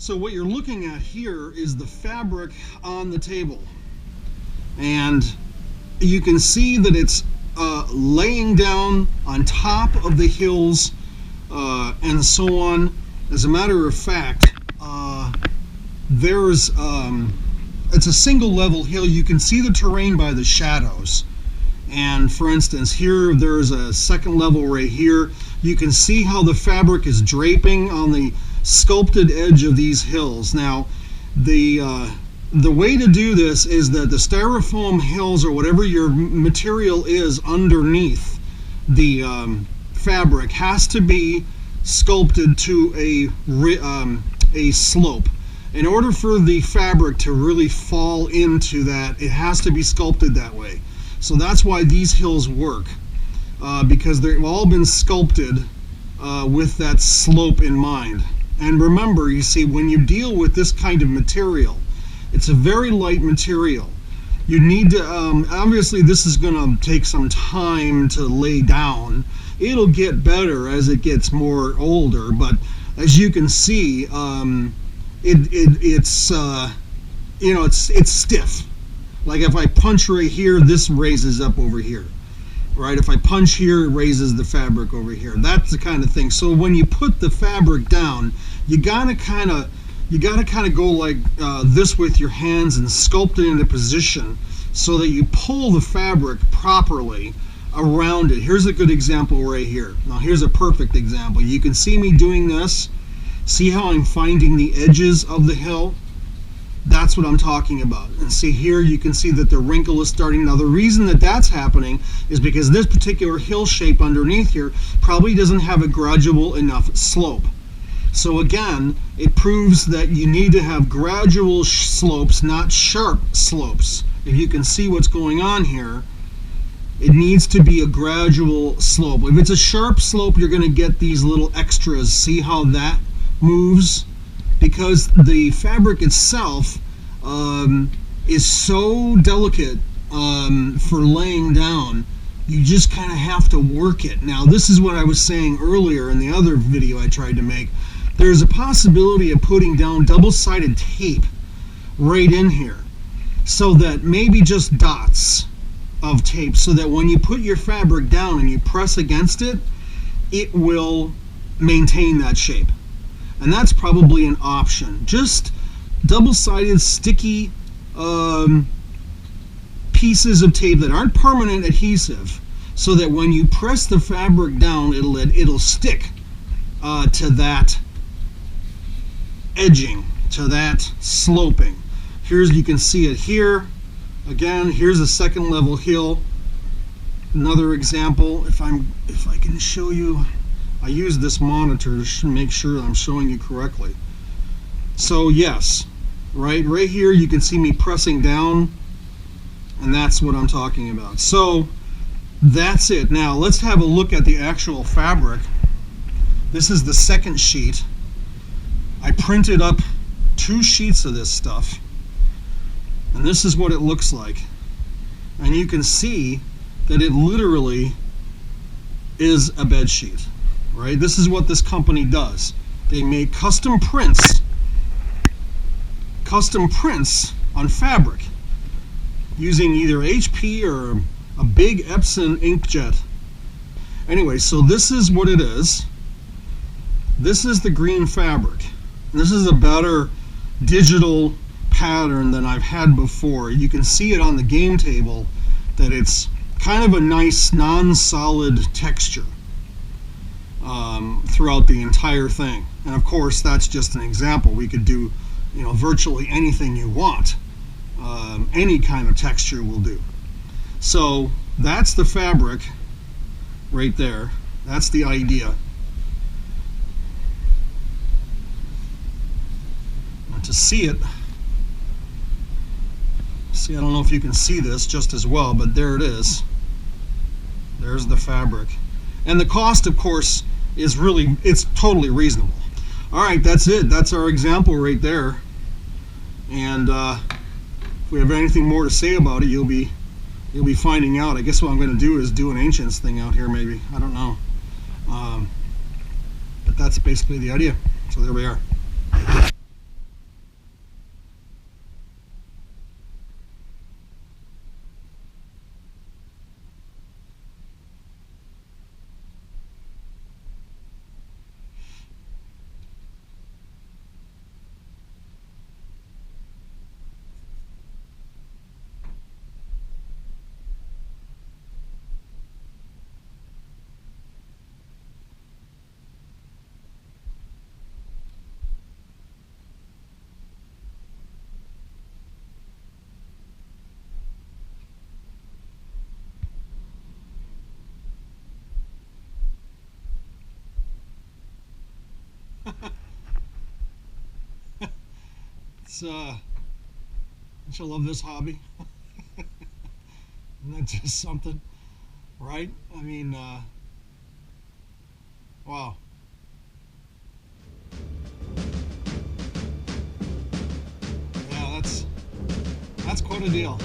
So what you're looking at here is the fabric on the table, and you can see that it's laying down on top of the hills and so on. As a matter of fact, there's it's a single level hill. You can see the terrain by the shadows. And for instance, here there's a second level right here. You can see how the fabric is draping on the sculpted edge of these hills. Now, the way to do this is that the styrofoam hills, or whatever your material is underneath the fabric, has to be sculpted to a slope. In order for the fabric to really fall into that, it has to be sculpted that way. So that's why these hills work, because they've all been sculpted with that slope in mind. And remember, you see, when you deal with this kind of material, it's a very light material. You need to, obviously this is going to take some time to lay down. It'll get better as it gets more older, but as you can see, it's stiff. Like if I punch right here, this raises up over here, right? If I punch here, it raises the fabric over here. That's the kind of thing. So when you put the fabric down, you gotta kind of go like this with your hands and sculpt it into position so that you pull the fabric properly around it. Here's a good example right here. Now here's a perfect example. You can see me doing this. See how I'm finding the edges of the hill? That's what I'm talking about. And see here, you can see that the wrinkle is starting. Now the reason that that's happening is because this particular hill shape underneath here probably doesn't have a gradual enough slope. So again, it proves that you need to have gradual slopes, not sharp slopes. If you can see what's going on here, it needs to be a gradual slope. If it's a sharp slope, you're going to get these little extras. See how that moves? Because the fabric itself is so delicate for laying down, you just kind of have to work it. Now, this is what I was saying earlier in the other video I tried to make. There's a possibility of putting down double-sided tape right in here, so that maybe just dots of tape, so that when you put your fabric down and you press against it, it will maintain that shape. And that's probably an option. Just double-sided sticky pieces of tape that aren't permanent adhesive, so that when you press the fabric down, it'll stick to that edging, to that sloping. You can see it here. Again, here's a second level hill. Another example, if I can show you. I use this monitor to make sure I'm showing you correctly. So yes, right here you can see me pressing down, and that's what I'm talking about. So that's it. Now let's have a look at the actual fabric. This is the second sheet. I printed up 2 sheets of this stuff, and this is what it looks like. And you can see that it literally is a bed sheet. Right? This is what this company does. They make custom prints on fabric using either HP or a big Epson inkjet. Anyway, so this is what it is. This is the green fabric. This is a better digital pattern than I've had before. You can see it on the game table that it's kind of a nice non-solid texture throughout the entire thing. And of course, that's just an example. We could do, virtually anything you want. Any kind of texture will do. So that's the fabric right there. That's the idea. And to see it, I don't know if you can see this just as well, but there it is. There's the fabric. And the cost, of course, it's totally reasonable. All right, that's it. That's our example right there. And if we have anything more to say about it, you'll be finding out. I guess what I'm going to do is do an Ancients thing out here, maybe. I don't know. But that's basically the idea. So there we are. It's don't you love this hobby? Isn't that just something, right? I mean, wow. Yeah, that's quite a deal.